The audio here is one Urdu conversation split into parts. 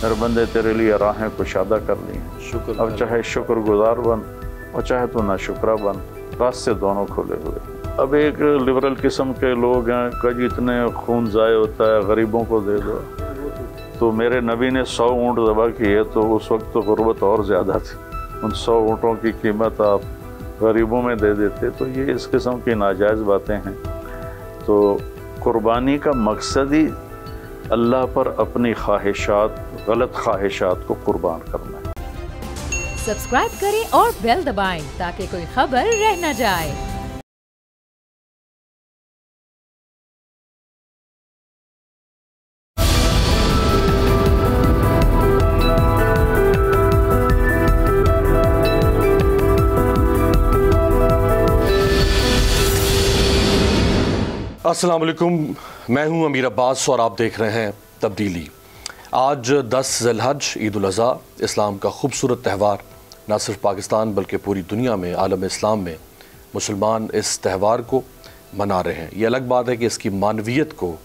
میرے بندے تیرے لیے راہیں کشادہ کر لی ہیں، شکر اب چاہے شکر گزار بن اور چاہے تو ناشکرہ بن، راستے دونوں کھلے ہوئے ہیں۔ اب ایک لبرل قسم کے لوگ ہیں کہ جتنے خون ضائع ہوتا ہے غریبوں کو دے دو، تو میرے نبی نے 100 اونٹ ذبح کیے تو اس وقت تو غربت اور زیادہ تھی، ان 100 اونٹوں کی قیمت آپ غریبوں میں دے دیتے، تو یہ اس قسم کی ناجائز باتیں ہیں۔ تو قربانی کا مقصد ہی اللہ پر اپنی خواہشات، غلط خواہشات کو قربان کرنا ہے۔ سبسکرائب کریں اور بیل دبائیں تاکہ کوئی خبر رہ نہ جائے۔ السلام علیکم، میں ہوں امیر عباس اور آپ دیکھ رہے ہیں تبدیلی۔ آج 10 ذی الحج عید الاضحیٰ، اسلام کا خوبصورت تہوار، نہ صرف پاکستان بلکہ پوری دنیا میں، عالم اسلام میں مسلمان اس تہوار کو منا رہے ہیں۔ یہ الگ بات ہے کہ اس کی معنویت کو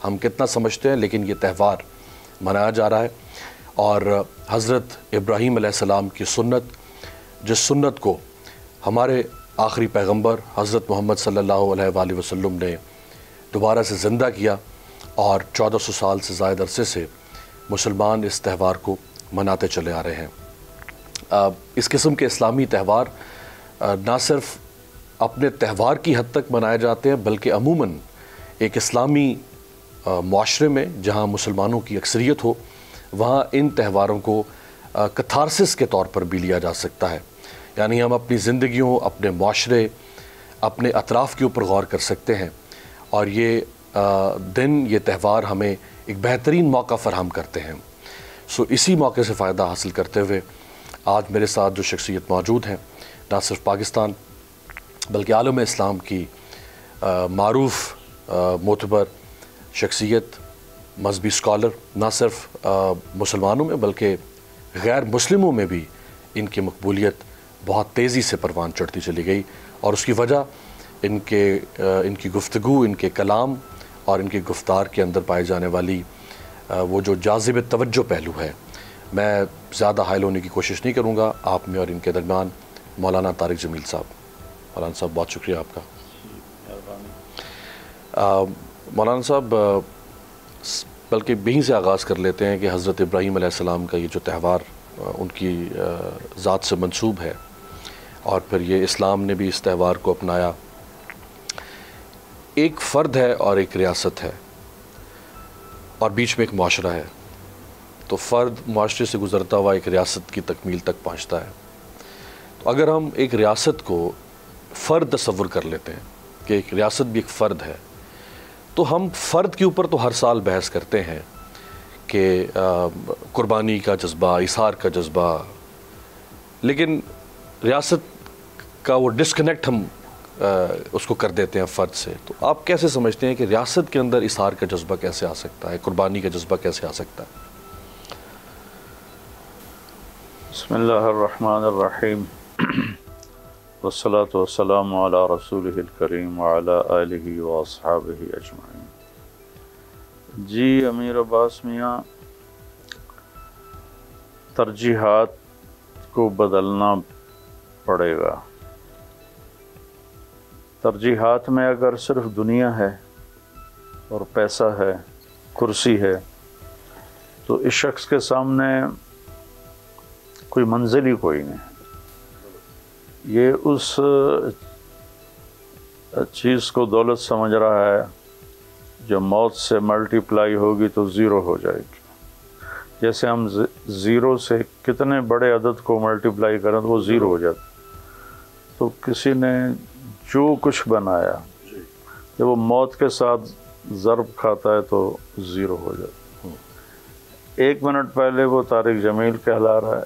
ہم کتنا سمجھتے ہیں، لیکن یہ تہوار منایا جا رہا ہے۔ اور حضرت ابراہیم علیہ السلام کی سنت، جس سنت کو ہمارے آخری پیغمبر حضرت محمد صلی اللہ علیہ وآلہ وسلم نے دوبارہ سے زندہ کیا، اور 1400 سال سے زائد عرصے سے مسلمان اس تہوار کو مناتے چلے آ رہے ہیں۔ اس قسم کے اسلامی تہوار نہ صرف اپنے تہوار کی حد تک منائے جاتے ہیں، بلکہ عموماً ایک اسلامی معاشرے میں جہاں مسلمانوں کی اکثریت ہو، وہاں ان تہواروں کو کتھارسس کے طور پر بھی لیا جا سکتا ہے۔ یعنی ہم اپنی زندگیوں، اپنے معاشرے، اپنے اطراف کے اوپر غور کر سکتے ہیں، اور یہ دن، یہ تہوار ہمیں ایک بہترین موقع فراہم کرتے ہیں۔ اسی موقع سے فائدہ حاصل کرتے ہوئے آج میرے ساتھ جو شخصیت موجود ہیں، نہ صرف پاکستان بلکہ عالم اسلام کی معروف معتبر شخصیت، مذہبی اسکالر، نہ صرف مسلمانوں میں بلکہ غیر مسلموں میں بھی ان کی مقبولیت بہت تیزی سے پروان چڑھتی چلی گئی، اور اس کی وجہ ان کی گفتگو، ان کے کلام اور ان کی گفتار کے اندر پائے جانے والی وہ جو جاذب توجہ پہلو ہے۔ میں زیادہ حائل ہونے کی کوشش نہیں کروں گا، آپ میں اور ان کے درمیان مولانا طارق جمیل صاحب۔ مولانا صاحب بہت شکریہ آپ کا۔ مولانا صاحب، بلکہ یہیں سے آغاز کر لیتے ہیں کہ حضرت ابراہیم علیہ السلام کا یہ جو تہوار ان کی ذات سے منسوب ہے، اور پھر یہ اسلام نے بھی اس تہوار کو اپنایا۔ ایک فرد ہے اور ایک ریاست ہے، اور بیچ میں ایک معاشرہ ہے، تو فرد معاشرے سے گزرتا ہوا ایک ریاست کی تکمیل تک پہنچتا ہے۔ تو اگر ہم ایک ریاست کو فرد تصور کر لیتے ہیں کہ ایک ریاست بھی ایک فرد ہے، تو ہم فرد کے اوپر تو ہر سال بحث کرتے ہیں کہ قربانی کا جذبہ، اظہار کا جذبہ، لیکن ریاست کا وہ ڈسکنیکٹ ہم اس کو کر دیتے ہیں فرد سے۔ تو آپ کیسے سمجھتے ہیں کہ ریاست کے اندر اظہار کا جذبہ کیسے آ سکتا ہے، قربانی کا جذبہ کیسے آ سکتا ہے؟ بسم اللہ الرحمن الرحیم، والصلاة والسلام علی رسولہ الکریم وعلی آلہ واصحابہ اجمعین۔ جی امیر عباس میاں، ترجیحات کو بدلنا پڑے گا۔ ترجیحات میں اگر صرف دنیا ہے اور پیسہ ہے، کرسی ہے، تو اس شخص کے سامنے کوئی منزل ہی کوئی نہیں۔ یہ اس چیز کو دولت سمجھ رہا ہے جو موت سے ملٹیپلائی ہوگی تو زیرو ہو جائے گی۔ جیسے ہم زیرو سے کتنے بڑے عدد کو ملٹیپلائی کریں تو وہ زیرو ہو جاتا۔ تو کسی نے جو کچھ بنایا، جب وہ موت کے ساتھ ضرب کھاتا ہے تو زیرو ہو جاتا۔ 1 منٹ پہلے وہ طارق جمیل کہلا رہا ہے،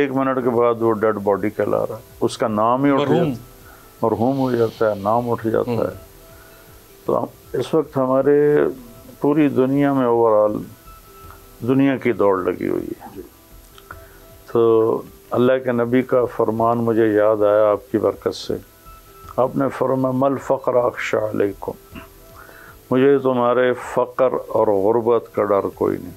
1 منٹ کے بعد وہ ڈیڈ باڈی کہلا رہا ہے، اس کا نام ہی اٹھ جاتا ہے، مرحوم ہو جاتا ہے، نام اٹھ جاتا ہے۔ تو اس وقت ہمارے پوری دنیا میں اوورآل دنیا کی دوڑ لگی ہوئی ہے۔ تو اللہ کے نبی کا فرمان مجھے یاد آیا آپ کی برکت سے۔ آپ نے فرمایا مل فقر اخشى علیکم، مجھے تمہارے فقر اور غربت کا ڈر کوئی نہیں،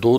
2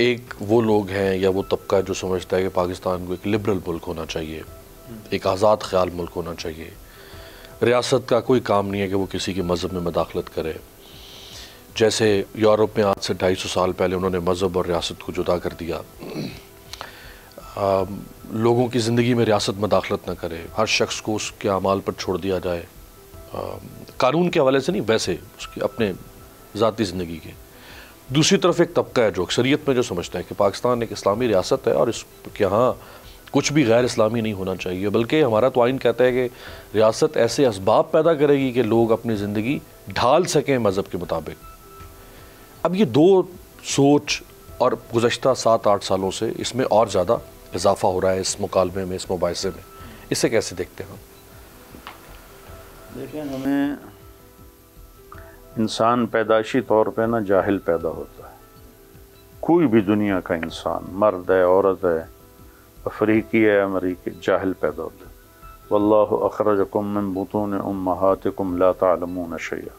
ایک وہ لوگ ہیں یا وہ طبقہ ہے جو سمجھتا ہے کہ پاکستان کو ایک لبرل ملک ہونا چاہیے، ایک آزاد خیال ملک ہونا چاہیے، ریاست کا کوئی کام نہیں ہے کہ وہ کسی کے مذہب میں مداخلت کرے، جیسے یورپ میں آج سے 250 سال پہلے انہوں نے مذہب اور ریاست کو جدا کر دیا، لوگوں کی زندگی میں ریاست مداخلت نہ کرے، ہر شخص کو اس کے اعمال پر چھوڑ دیا جائے، قانون کے حوالے سے نہیں، ویسے اس کی اپنے ذاتی زندگی کے۔ دوسری طرف ایک طبقہ ہے جو اکثریت میں جو سمجھتا ہے کہ پاکستان ایک اسلامی ریاست ہے اور اس کے ہاں کچھ بھی غیر اسلامی نہیں ہونا چاہیے، بلکہ ہمارا تو آئین کہتا ہے کہ ریاست ایسے اسباب پیدا کرے گی کہ لوگ اپنی زندگی ڈھال سکیں مذہب کے مطابق۔ اب یہ دو سوچ اور گزشتہ 7-8 سالوں سے اس میں اور زیادہ اضافہ ہو رہا ہے، اس مکالمے میں، اس مباحثے میں، اسے کیسے دیکھتے ہیں؟ دیکھیں، ہمیں انسان پیدائشی طور پہ نا جاہل پیدا ہوتا ہے، کوئی بھی دنیا کا انسان، مرد ہے، عورت ہے، افریقی ہے، امریکی، جاہل پیدا ہوتا ہے۔ واللہ اخرجکم من بطون امہاتکم لا تعلمون شیئا،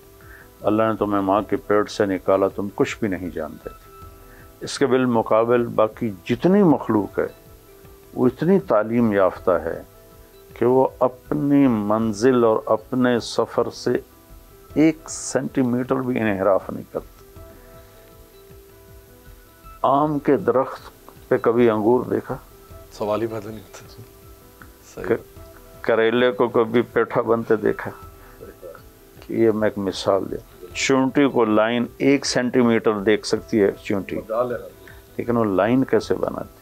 اللہ نے تمہیں ماں کے پیٹ سے نکالا، تم کچھ بھی نہیں جانتے تھے۔ اس کے بالمقابل باقی جتنی مخلوق ہے وہ اتنی تعلیم یافتہ ہے کہ وہ اپنی منزل اور اپنے سفر سے 1 سینٹی میٹر بھی انحراف نہیں کرتے۔ آم کے درخت پہ کبھی انگور دیکھا؟ سوال ہی پیدا نہیں ہوتا۔ کریلے کو کبھی پیٹھا بنتے دیکھا؟ یہ میں ایک مثال دیا۔ چونٹی کو لائن 1 سینٹی میٹر دیکھ سکتی ہے چونٹی، لیکن وہ لائن کیسے بناتی؟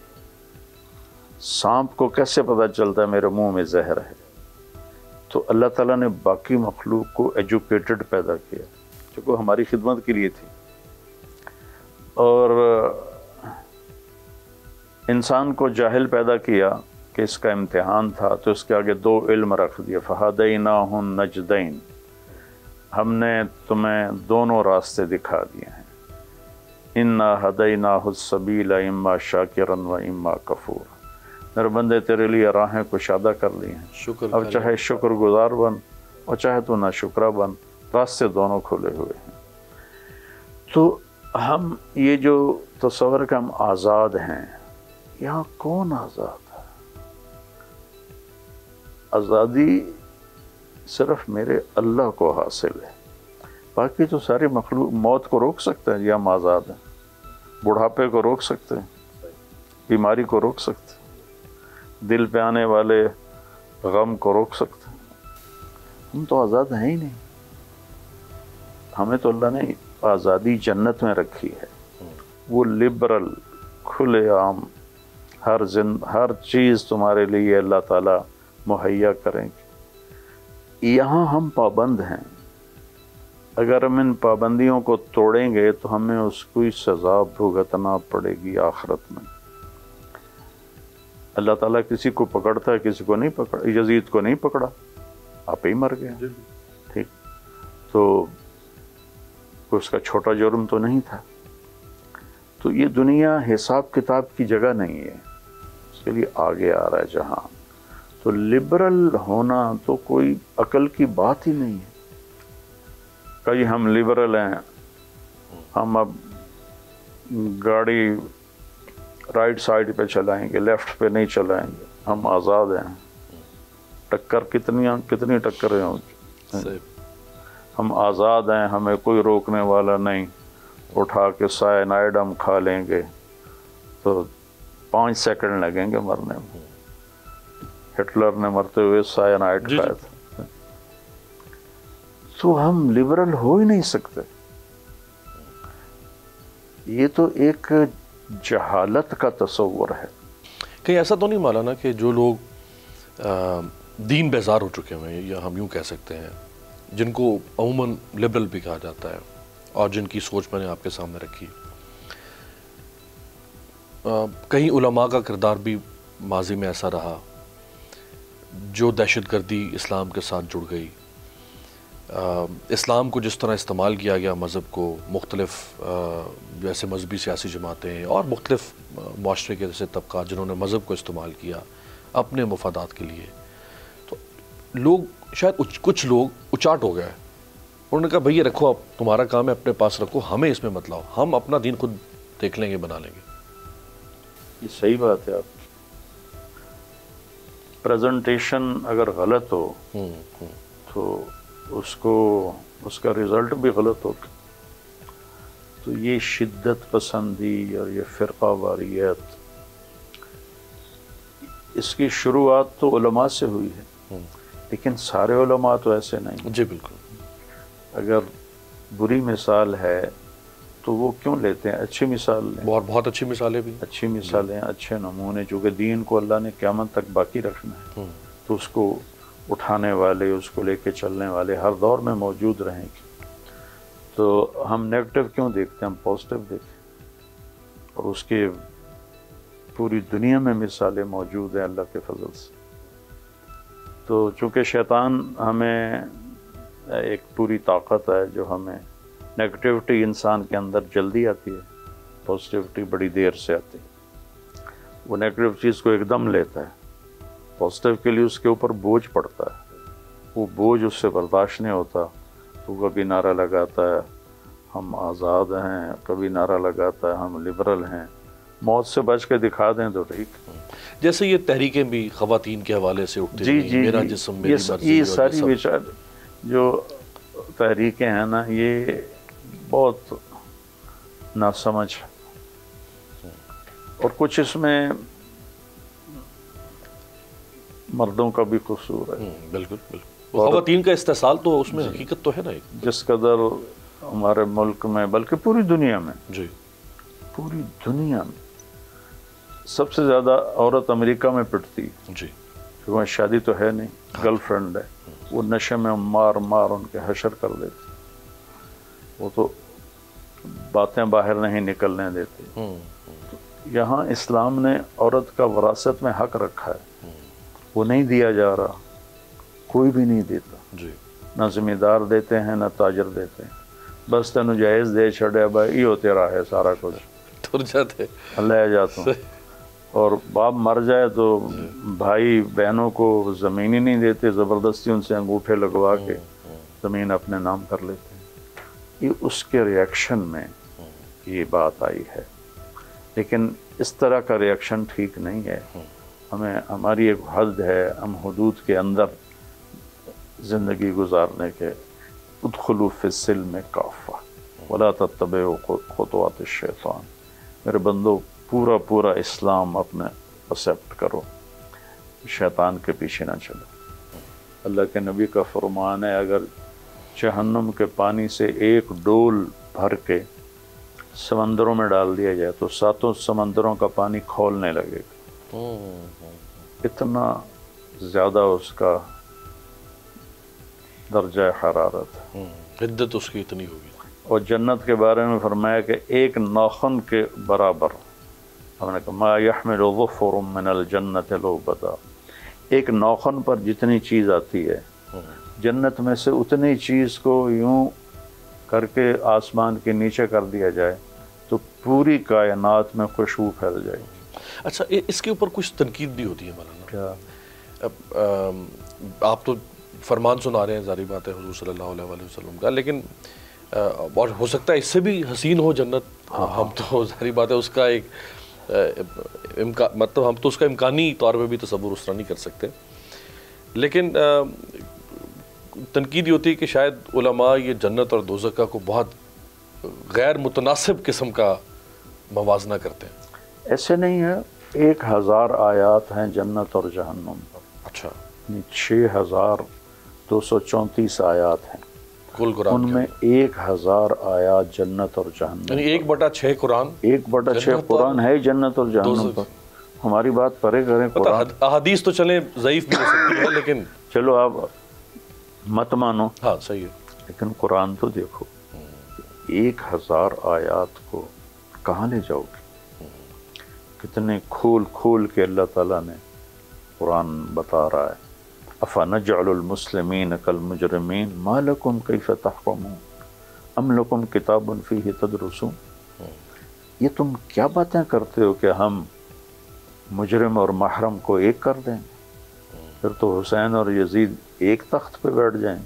سانپ کو کیسے پتہ چلتا ہے میرے منہ میں زہر ہے؟ تو اللہ تعالیٰ نے باقی مخلوق کو ایجوکیٹڈ پیدا کیا جو کہ ہماری خدمت کے لیے تھی، اور انسان کو جاہل پیدا کیا کہ اس کا امتحان تھا، تو اس کے آگے 2 علم رکھ دیا، فہدیناہ النجدین، ہم نے تمہیں دونوں راستے دکھا دیے ہیں، انا ہدیناہ السبیل اما شاکرا و اما کفورا، میرے بندے تیرے لیے راہیں کشادہ کر لی ہیں، اب چاہے شکر گزار بن اور چاہے تو نہ شکرہ بن، راستے دونوں کھلے ہوئے ہیں۔ تو ہم یہ جو تصور کہ ہم آزاد ہیں، یہاں کون آزاد ہے؟ آزادی صرف میرے اللہ کو حاصل ہے، باقی تو ساری مخلوق موت کو روک سکتے ہیں، یہ ہم آزاد ہیں، بڑھاپے کو روک سکتے ہیں، بیماری کو روک سکتے ہیں، دل پہ آنے والے غم کو روک سکتے ہیں۔ ہم تو آزاد ہیں ہی نہیں، ہمیں تو اللہ نے آزادی جنت میں رکھی ہے، وہ لبرل، کھلے عام، ہر چیز تمہارے لیے اللہ تعالیٰ مہیا کریں گے۔ یہاں ہم پابند ہیں، اگر ہم ان پابندیوں کو توڑیں گے تو ہمیں اس کی سزا بھگتنا پڑے گی آخرت میں۔ اللہ تعالیٰ کسی کو پکڑتا ہے، کسی کو نہیں پکڑا، یزید کو نہیں پکڑا، آپ ہی مر گئے، ٹھیک، تو اس کا چھوٹا جرم تو نہیں تھا۔ تو یہ دنیا حساب کتاب کی جگہ نہیں ہے، اس کے لیے آگے آ رہا ہے جہاں۔ تو لبرل ہونا تو کوئی عقل کی بات ہی نہیں ہے کہ ہم لبرل ہیں، ہم اب گاڑی رائٹ سائڈ پہ چلائیں گے، لیفٹ پہ نہیں چلائیں گے، ہم آزاد ہیں۔ ٹکر کتنی ٹکریں ہوں، ہم آزاد ہیں، ہمیں کوئی روکنے والا نہیں، اٹھا کے سائنائڈ ہم کھا لیں گے تو 5 سیکنڈ لگیں گے مرنے میں۔ ہٹلر نے مرتے ہوئے سائنائڈ کھایا تھا۔ تو ہم لبرل ہو ہی نہیں سکتے، یہ تو ایک جہالت کا تصور ہے۔ کہیں ایسا تو نہیں مولانا کہ جو لوگ دین بیزار ہو چکے ہیں، یا ہم یوں کہہ سکتے ہیں، جن کو عموماً لبرل بھی کہا جاتا ہے، اور جن کی سوچ میں نے آپ کے سامنے رکھی، کہیں علماء کا کردار بھی ماضی میں ایسا رہا جو دہشت گردی اسلام کے ساتھ جڑ گئی، اسلام کو جس طرح استعمال کیا گیا مذہب کو، مختلف جیسے مذہبی سیاسی جماعتیں اور مختلف معاشرے کے جیسے طبقات جنہوں نے مذہب کو استعمال کیا اپنے مفادات کے لیے، تو لوگ شاید کچھ لوگ اچاٹ ہو گئے، انہوں نے کہا بھئی رکھو، اب تمہارا کام ہے اپنے پاس رکھو، ہمیں اس میں مت لاؤ، ہم اپنا دین خود دیکھ لیں گے، بنا لیں گے۔ یہ صحیح بات ہے آپ کی. پریزنٹیشن اگر غلط ہو تو اس کا رزلٹ بھی غلط ہوگا. تو یہ شدت پسندی اور یہ فرقہ واریت، اس کی شروعات تو علماء سے ہوئی ہے، لیکن سارے علماء تو ایسے نہیں. جی بالکل. اگر بری مثال ہے تو وہ کیوں لیتے ہیں؟ اچھی مثال لیں. بہت اچھی مثالیں بھی. اچھی مثالیں، اچھے نمونے، چونکہ دین کو اللہ نے قیامت تک باقی رکھنا ہے تو اس کو اٹھانے والے، اس کو لے کے چلنے والے ہر دور میں موجود رہیں گے. تو ہم نیگیٹو کیوں دیکھتے ہیں؟ ہم پازیٹیو دیکھیں. اور اس کے پوری دنیا میں مثالیں موجود ہیں اللہ کے فضل سے. تو چونکہ شیطان ہمیں ایک پوری طاقت ہے جو ہمیں نیگیٹیوٹی انسان کے اندر جلدی آتی ہے، پازیٹیوٹی بڑی دیر سے آتی ہے. وہ نیگیٹیو چیز کو ایک دم لیتا ہے، پازیٹیو کے لیے اس کے اوپر بوجھ پڑتا ہے. وہ بوجھ اس سے برداشت نہیں ہوتا تو کبھی نعرہ لگاتا ہے ہم آزاد ہیں، کبھی نعرہ لگاتا ہے ہم لبرل ہیں. موت سے بچ کے دکھا دیں تو ٹھیک. جیسے یہ تحریکیں بھی خواتین کے حوالے سے اٹھتی جی ہیں، میرا جسم میری مرضی، یہ ساری بیچار جو تحریکیں ہیں نا، یہ بہت ناسمجھ ہے. اور کچھ اس میں مردوں کا بھی قصور ہے. بالکل بالکل. خواتین کا استحصال تو اس میں حقیقت تو ہے نا. جس قدر ہمارے ملک میں بلکہ پوری دنیا میں، جی پوری دنیا میں سب سے زیادہ عورت امریکہ میں پٹتی ہے. جی. کیونکہ وہاں شادی تو ہے نہیں، گرل فرینڈ ہے. وہ نشے میں مار ان کے حشر کر دیتے. وہ تو باتیں باہر نہیں نکلنے دیتے. یہاں اسلام نے عورت کا وراثت میں حق رکھا ہے، وہ نہیں دیا جا رہا، کوئی بھی نہیں دیتا. جی. نہ زمیندار دیتے ہیں نہ تاجر دیتے ہیں. بس تینوں جائز دے چھڑے بھائی، یہ تیرا ہے سارا کچھ، تر جاتے لے جاتا ہوں. اور باپ مر جائے تو بھائی بہنوں کو زمین ہی نہیں دیتے، زبردستی ان سے انگوٹھے لگوا کے زمین اپنے نام کر لیتے ہیں. یہ اس کے ریاکشن میں یہ بات آئی ہے. لیکن اس طرح کا ریاکشن ٹھیک نہیں ہے. ہماری ایک حد ہے، ہم حدود کے اندر زندگی گزارنے کے. ادخلوا فی السلم کافہ ولا تتبعوا خطوات الشیطان. میرے بندو، پورا اسلام اپنے ایکسیپٹ کرو، شیطان کے پیچھے نہ چلو. اللہ کے نبی کا فرمان ہے اگر جہنم کے پانی سے ایک ڈول بھر کے سمندروں میں ڈال دیا جائے تو 7 سمندروں کا پانی کھولنے لگے گا. اتنا زیادہ اس کا درجہ حرارت، حدت اس کی اتنی ہوگی. اور جنت کے بارے میں فرمایا کہ ایک ناخن کے برابر، ہم نے کہا ما یحمل ظفر من الجنت لو بدا. ایک ناخن پر جتنی چیز آتی ہے جنت میں سے اتنی چیز کو یوں کر کے آسمان کے نیچے کر دیا جائے تو پوری کائنات میں خوشبو پھیل جائے گی. اچھا، اس کے اوپر کچھ تنقید بھی ہوتی ہے مولانا. کیا؟ آپ تو فرمان سنا رہے ہیں، ظاہری بات ہے حضور صلی اللہ علیہ وسلم کا، لیکن اور ہو سکتا ہے اس سے بھی حسین ہو جنت. ہم تو ظاہری بات ہے اس کا ایک مطلب ہم تو اس کا امکانی طور پہ بھی تصور اس طرح نہیں کر سکتے. لیکن تنقید یہ ہوتی ہے کہ شاید علماء یہ جنت اور دوزخ کو بہت غیر متناسب قسم کا موازنہ کرتے ہیں. ایسے نہیں ہے. 1000 آیات ہیں جنت اور جہنم پر. اچھا. 6234 آیات ہیں کل قرآن. ان میں 1000 آیات جنت اور جہنم، یعنی 1/6 قرآن، 1/6 قرآن ہے جنت اور جہنم پر. ہماری بات پرے کریں. قرآن احادیث تو چلیں ضعیف بھی ہو سکتی ہے، لیکن چلو آپ مت مانو، ہاں صحیح ہے، لیکن قرآن تو دیکھو. 1000 آیات کو کہاں لے جاؤ گے؟ کتنے کھول کے اللہ تعالیٰ نے قرآن بتا رہا ہے. افنجعل المسلمین کالمجرمین ما لکم کیف تحکمون ام لکم کتاب فیہ تدرسون. یہ تم کیا باتیں کرتے ہو کہ ہم مجرم اور محرم کو ایک کر دیں، پھر تو حسین اور یزید ایک تخت پہ بیٹھ جائیں.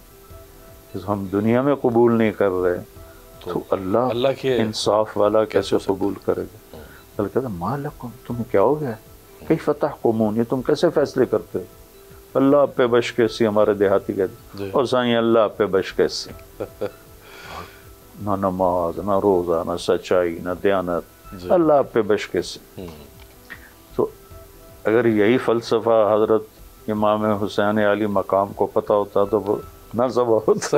ہم دنیا میں قبول نہیں کر رہے تو اللہ کے انصاف والا کیسے قبول کرے گا؟ کل کہتے مالکم تمہیں کیا ہو گیا کیف تحکمون یہ تم کیسے فیصلے کرتے ہو اللہ آپ پہ بش کیسی ہمارے دیہاتی کہتے اور سائیں اللہ آپ پہ بش کیسی نہ نماز نہ روزہ نہ سچائی نہ دیانت اللہ آپ پہ بش کیسی تو اگر یہی فلسفہ حضرت امام حسین علی مقام کو پتہ ہوتا تو وہ نہ ذبح ہوتا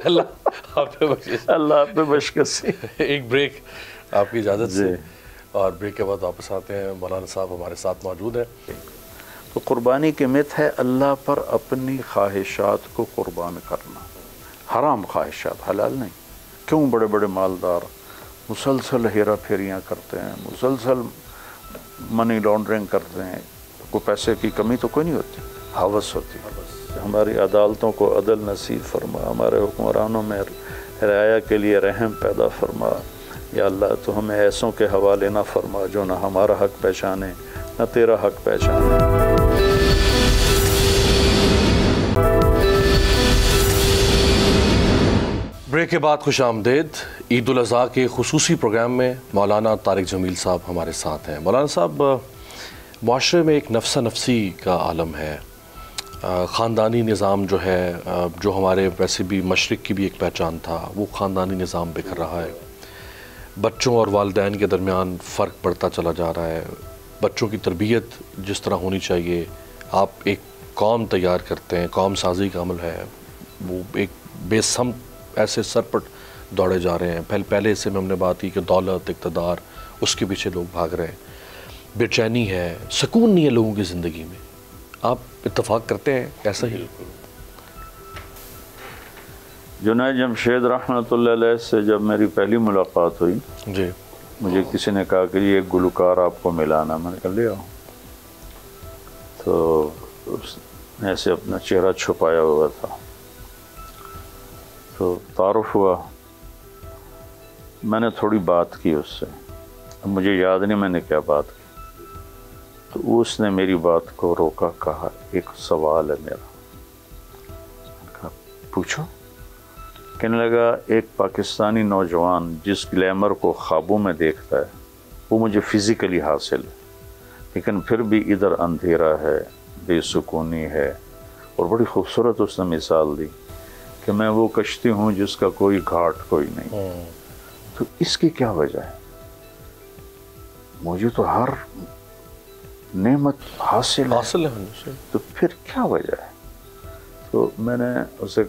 اللہ آپ پہ بش کیسی ایک بریک آپ کی اجازت سے اور بریک کے بعد واپس آتے ہیں مولانا صاحب ہمارے ساتھ موجود ہیں تو قربانی کی مت ہے اللہ پر اپنی خواہشات کو قربان کرنا حرام خواہشات حلال نہیں کیوں بڑے بڑے مالدار مسلسل ہیرا پھیریاں کرتے ہیں مسلسل منی لانڈرنگ کرتے ہیں کوئی پیسے کی کمی تو کوئی نہیں ہوتی ہوس ہوتی ہماری عدالتوں کو عدل نصیب فرما ہمارے حکمرانوں میں رعایا کے لیے رحم پیدا فرما یا اللہ تو ہمیں ایسوں کے حوالے نہ فرما جو نہ ہمارا حق پہچانے نہ تیرا حق پہچانے بریک کے بعد خوش آمدید عید الاضحیٰ کے خصوصی پروگرام میں مولانا طارق جمیل صاحب ہمارے ساتھ ہیں مولانا صاحب معاشرے میں ایک نفسا نفسی کا عالم ہے خاندانی نظام جو ہے جو ہمارے ویسے بھی مشرق کی بھی ایک پہچان تھا وہ خاندانی نظام بکھر رہا ہے بچوں اور والدین کے درمیان فرق بڑھتا چلا جا رہا ہے بچوں کی تربیت جس طرح ہونی چاہیے آپ ایک قوم تیار کرتے ہیں قوم سازی کا عمل ہے وہ ایک بے سمت ایسے سرپٹ دوڑے جا رہے ہیں پہلے حصے میں ہم نے بات کی کہ دولت اقتدار اس کے پیچھے لوگ بھاگ رہے ہیں بے چینی ہے سکون نہیں ہے لوگوں کی زندگی میں آپ اتفاق کرتے ہیں ایسا ہی جنید جمشید رحمۃ اللہ علیہ سے جب میری پہلی ملاقات ہوئی جی مجھے کسی نے کہا کہ یہ ایک گلوکار آپ کو ملانا میں نے کہا لے آؤ تو اس نے ایسے اپنا چہرہ چھپایا ہوا تھا تو تعارف ہوا میں نے تھوڑی بات کی اس سے مجھے یاد نہیں میں نے کیا بات کی تو اس نے میری بات کو روکا کہا ایک سوال ہے میرا کہا پوچھو کہنے لگا ایک پاکستانی نوجوان جس گلیمر کو خوابوں میں دیکھتا ہے وہ مجھے فزیکلی حاصل ہے لیکن پھر بھی ادھر اندھیرا ہے بے سکونی ہے اور بڑی خوبصورت اس نے مثال دی کہ میں وہ کشتی ہوں جس کا کوئی گھاٹ کوئی نہیں تو اس کی کیا وجہ ہے مجھے تو ہر نعمت حاصل ہے تو پھر کیا وجہ ہے تو میں نے اسے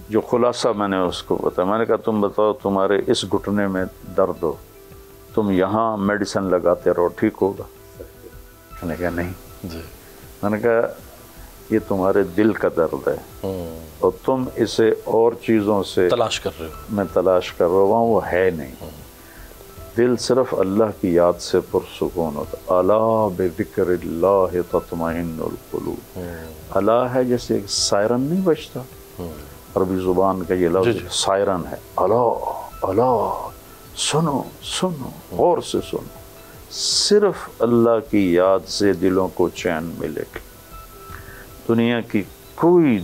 جو خلاصہ میں نے اس کو بتایا میں نے کہا تم بتاؤ تمہارے اس گھٹنے میں درد ہو تم یہاں میڈیسن لگاتے رہو ٹھیک ہوگا میں نے کہا نہیں میں نے کہا یہ تمہارے دل کا درد ہے اور تم اسے اور چیزوں سے تلاش کر رہے ہو میں تلاش کر رہا ہوں وہاں وہ ہے نہیں دل صرف اللہ کی یاد سے پرسکون ہوتا الا بذکر اللہ تطمئن القلوب اللہ ہے جیسے ایک سائرن نہیں بجتا عربی زبان کا یہ لفظ سائرن ہے اللہ اللہ سنو سنو غور سے سنو صرف اللہ کی یاد سے دلوں کو چین ملے گی دنیا کی کوئی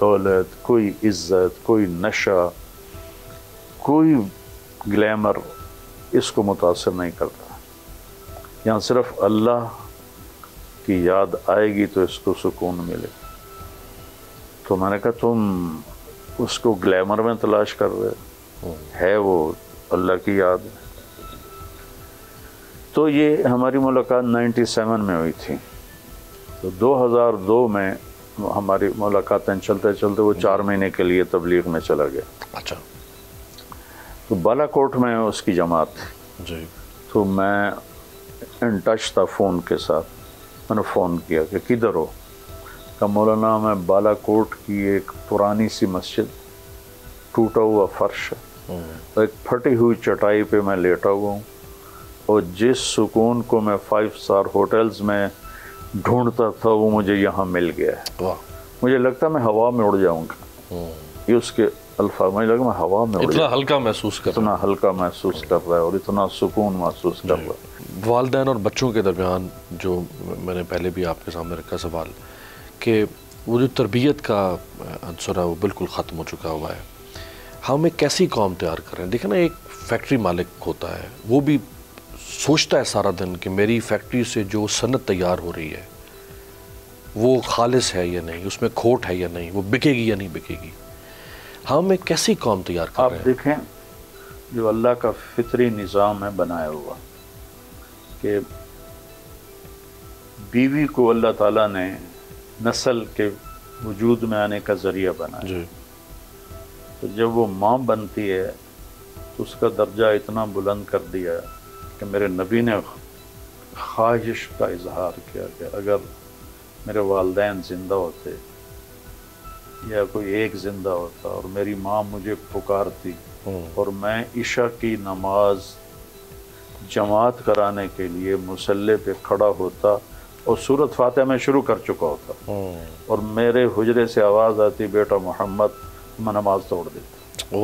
دولت کوئی عزت کوئی نشہ کوئی گلیمر اس کو متاثر نہیں کرتا یہاں صرف اللہ کی یاد آئے گی تو اس کو سکون ملے تو میں نے کہا تم اس کو گلیمر میں تلاش کر رہے ہے وہ اللہ کی یاد تو یہ ہماری ملاقات 97 میں ہوئی تھی تو 2002 میں ہماری ملاقاتیں چلتے چلتے وہ 4 مہینے کے لیے تبلیغ میں چلا گیا اچھا تو بالا کوٹ میں اس کی جماعت تھی جی تو میں ان ٹچ تھا فون کے ساتھ میں نے فون کیا کہ کدھر ہو کہ مولانا میں بالا کوٹ کی ایک پرانی سی مسجد ٹوٹا ہوا فرش ہے ایک پھٹی ہوئی چٹائی پہ میں لیٹا ہوا ہوں اور جس سکون کو میں 5 اسٹار ہوٹلز میں ڈھونڈتا تھا وہ مجھے یہاں مل گیا ہے مجھے لگتا میں ہوا میں اڑ جاؤں گا یہ اس کے الفاظ مجھے لگا میں ہوا میں اتنا ہلکا محسوس کر اتنا ہلکا محسوس کر رہا ہے اور اتنا سکون محسوس کر رہا ہے والدین اور بچوں کے درمیان جو میں نے پہلے بھی آپ کے سامنے رکھا سوال کہ وہ جو تربیت کا عنصر ہے وہ بالکل ختم ہو چکا ہوا ہے ہم ایک کیسی قوم تیار کر رہے ہیں دیکھیں نا ایک فیکٹری مالک ہوتا ہے وہ بھی سوچتا ہے سارا دن کہ میری فیکٹری سے جو صنعت تیار ہو رہی ہے وہ خالص ہے یا نہیں، اس میں کھوٹ ہے یا نہیں، وہ بکے گی یا نہیں بکے گی. ہم ایک کیسی قوم تیار کر رہے ہیں؟ آپ دیکھیں جو اللہ کا فطری نظام ہے بنایا ہوا کہ بیوی کو اللہ تعالیٰ نے نسل کے وجود میں آنے کا ذریعہ بنایا. جی. تو جب وہ ماں بنتی ہے تو اس کا درجہ اتنا بلند کر دیا کہ میرے نبی نے خواہش کا اظہار کیا کہ اگر میرے والدین زندہ ہوتے یا کوئی ایک زندہ ہوتا اور میری ماں مجھے پکارتی اور میں عشاء کی نماز جماعت کرانے کے لیے مصلی پہ کھڑا ہوتا اور سورۃ فاتحہ میں شروع کر چکا ہوتا اور میرے حجرے سے آواز آتی بیٹا محمد، میں نماز توڑ دیتا.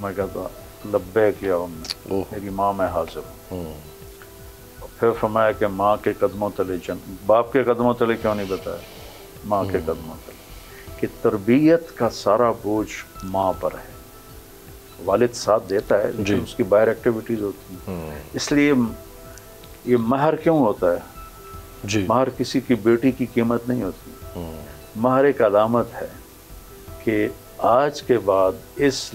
میں کہتا لبیک یا امی، میری ماں میں حاضر ہوں. پھر فرمایا کہ ماں کے قدموں تلے باپ کے قدموں تلے کیوں نہیں بتایا، ماں کے قدموں تلے، کہ تربیت کا سارا بوجھ ماں پر ہے. والد ساتھ دیتا ہے لیکن اس کی باہر ایکٹیویٹیز ہوتی ہیں. اس لیے یہ مہر کیوں ہوتا ہے؟ مہر کسی کی بیٹی کی قیمت نہیں ہوتی. مہر ایک علامت ہے کہ آج کے بعد اس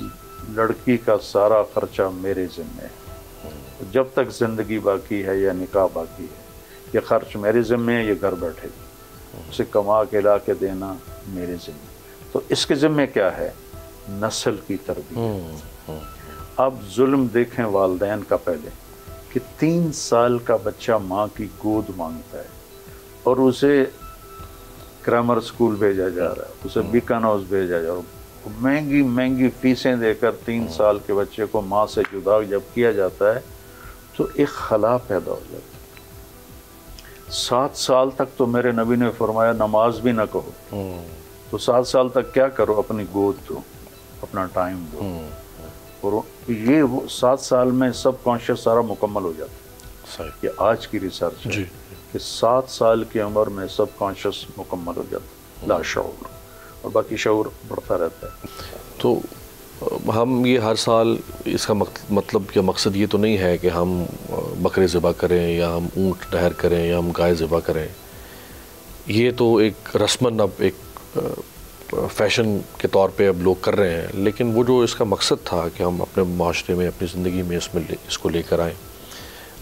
لڑکی کا سارا خرچہ میرے ذمہ ہے. جب تک زندگی باقی ہے یا نکاح باقی ہے یہ خرچ میرے ذمہ ہے، یہ گھر بیٹھے گی، اسے کما کے لا کے دینا میرے ذمہ. تو اس کے ذمہ کیا ہے؟ نسل کی تربیت. اب ظلم دیکھیں والدین کا پہلے کہ 3 سال کا بچہ ماں کی گود مانگتا ہے اور اسے گرامر سکول بھیجا جا رہا ہے، اسے بیکن ہاؤس بھیجا جا رہا ہے، مہنگی مہنگی فیسیں دے کر 3 سال کے بچے کو ماں سے جدا جب کیا جاتا ہے تو ایک خلا پیدا ہو جاتی ہے. 7 سال تک تو میرے نبی نے فرمایا نماز بھی نہ کہو. تو 7 سال تک کیا کرو؟ اپنی گود دو، اپنا ٹائم دو. اور یہ 7 سال میں سب کانشیس سارا مکمل ہو جاتا ہے. یہ آج کی ریسرچ ہے کہ 7 سال کی عمر میں سب کانشیس مکمل ہو جاتا ہے، لا شعور، اور باقی شعور بڑھتا رہتا ہے. تو ہم یہ ہر سال اس کا مطلب یا مقصد یہ تو نہیں ہے کہ ہم بکرے ذبح کریں یا ہم اونٹ نہر کریں یا ہم گائے ذبح کریں. یہ تو ایک رسماً اب ایک فیشن کے طور پہ اب لوگ کر رہے ہیں، لیکن وہ جو اس کا مقصد تھا کہ ہم اپنے معاشرے میں اپنی زندگی میں اس کو لے کر آئیں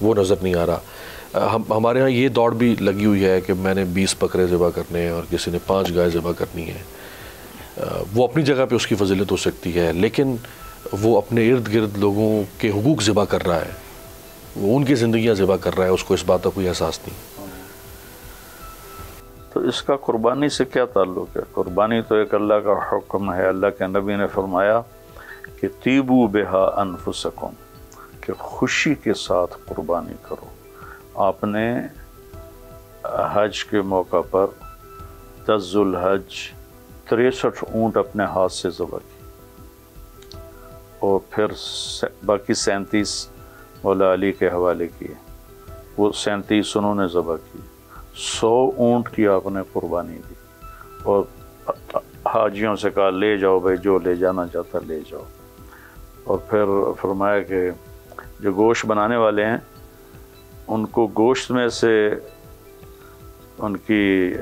وہ نظر نہیں آ رہا. ہمارے ہاں یہ دوڑ بھی لگی ہوئی ہے کہ میں نے 20 بکرے ذبح کرنے ہیں اور کسی نے 5 گائے ذبح کرنی ہے. وہ اپنی جگہ پہ اس کی فضیلت ہو سکتی ہے، لیکن وہ اپنے ارد گرد لوگوں کے حقوق ذبح کر رہا ہے، وہ ان کی زندگیاں ذبح کر رہا ہے، اس کو اس بات کا کوئی احساس نہیں. تو اس کا قربانی سے کیا تعلق ہے؟ قربانی تو ایک اللہ کا حکم ہے. اللہ کے نبی نے فرمایا کہ طیبوا بہا انفسکم، کہ خوشی کے ساتھ قربانی کرو. آپ نے حج کے موقع پر 10 ذوالحج 63 اونٹ اپنے ہاتھ سے ذبح کی اور پھر باقی 37 مولا علی کے حوالے کیے. وہ 37 انہوں نے ذبح کی. 100 اونٹ کی آپ نے قربانی دی اور حاجیوں سے کہا لے جاؤ بھائی، جو لے جانا چاہتا لے جاؤ. اور پھر فرمایا کہ جو گوشت بنانے والے ہیں ان کو گوشت میں سے ان کی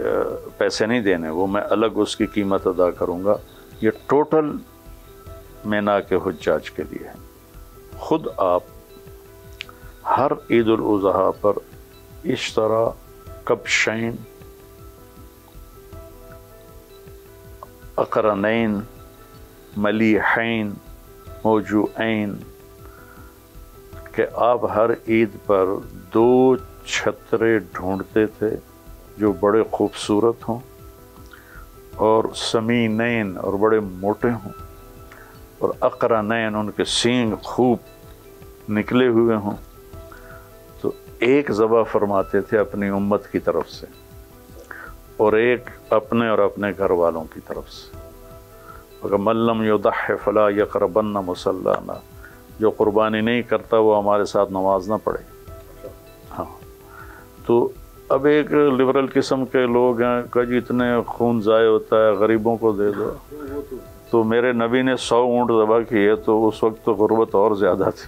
پیسے نہیں دینے، وہ میں الگ اس کی قیمت ادا کروں گا. یہ ٹوٹل مینا کے حجاج کے لیے ہے. خود آپ ہر عید الاضحیٰ پر اشترا کبشین اقرنین ملیحین موجوعین، کہ آپ ہر عید پر 2 چھترے ڈھونڈتے تھے جو بڑے خوبصورت ہوں اور سمینین اور بڑے موٹے ہوں، اور اقرنین ان کے سینگ خوب نکلے ہوئے ہوں. تو ایک ذبح فرماتے تھے اپنی امت کی طرف سے اور ایک اپنے اور اپنے گھر والوں کی طرف سے. اگر من لم یضح فلا یقربن مصلانا، جو قربانی نہیں کرتا وہ ہمارے ساتھ نماز نہ پڑھے. ہاں، تو اب ایک لبرل قسم کے لوگ ہیں کہ جی اتنے خون ضائع ہوتا ہے غریبوں کو دے دو. تو میرے نبی نے 100 اونٹ ذبح کیے تو اس وقت تو غربت اور زیادہ تھی.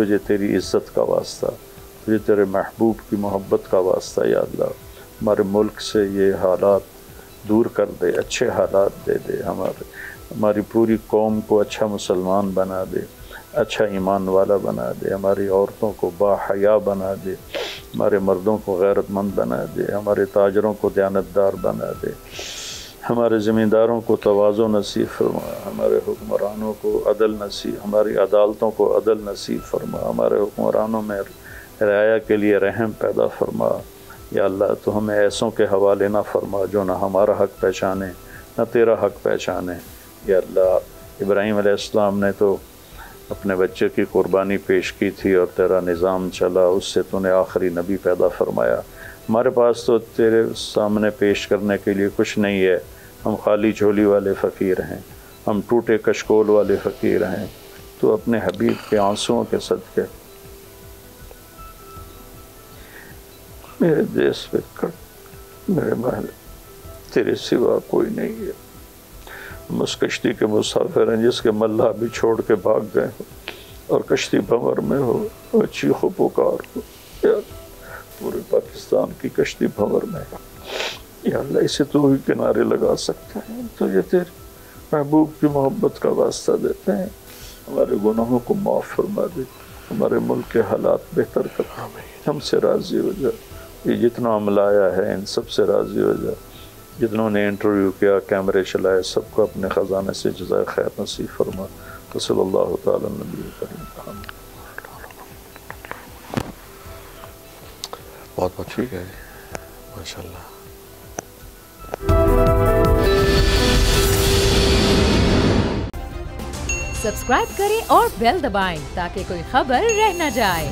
تجھے تیری عزت کا واسطہ، تجھے تیرے محبوب کی محبت کا واسطہ یا اللہ ہمارے ملک سے یہ حالات دور کر دے، اچھے حالات دے دے، ہماری پوری قوم کو اچھا مسلمان بنا دے، اچھا ایمان والا بنا دے، ہماری عورتوں کو با حیا بنا دے، ہمارے مردوں کو غیرت مند بنا دے، ہمارے تاجروں کو دیانتدار بنا دے، ہمارے زمینداروں کو تواضع نصیب فرما، ہمارے حکمرانوں کو عدل نصیب، ہماری عدالتوں کو عدل نصیب فرما، ہمارے حکمرانوں میں رعایا کے لیے رحم پیدا فرما یا اللہ تو ہمیں ایسوں کے حوالے نہ فرما جو نہ ہمارا حق پہچانے نہ تیرا حق پہچانے یا اللہ۔ ابراہیم علیہ السلام نے تو اپنے بچے کی قربانی پیش کی تھی اور تیرا نظام چلا، اس سے تو نے آخری نبی پیدا فرمایا۔ ہمارے پاس تو تیرے سامنے پیش کرنے کے لیے کچھ نہیں ہے، ہم خالی جھولی والے فقیر ہیں، ہم ٹوٹے کشکول والے فقیر ہیں، تو اپنے حبیب کے آنسوؤں کے صدقے میرے دیس پہ کٹ، میرے محل تیرے سوا کوئی نہیں ہے، ہم اس کشتی کے مسافر ہیں جس کے ملہ بھی چھوڑ کے بھاگ گئے ہو اور کشتی بھنور میں ہو اور چیخ و پکار ہو یا پورے پاکستان کی کشتی بھنور میں ہو یا اللہ، اسے تو ہی کنارے لگا سکتے ہیں، تو یہ تیرے محبوب کی محبت کا واسطہ دیتے ہیں، ہمارے گناہوں کو معاف فرما دے، ہمارے ملک کے حالات بہتر کر، ہم سے راضی ہو جا، یہ جتنا عملہ آیا ہے ان سب سے راضی ہو جا، جتنوں نے انٹرویو کیا، کیمرے چلائے، سب کو اپنے خزانے سے جزائے خیر نصیب فرما، صلی اللہ تعالی نبی کریم۔ بہت بہت شکریہ جی، ماشاء اللہ۔ سبسکرائب کریں اور بیل دبائیں تاکہ کوئی خبر رہ نہ جائے۔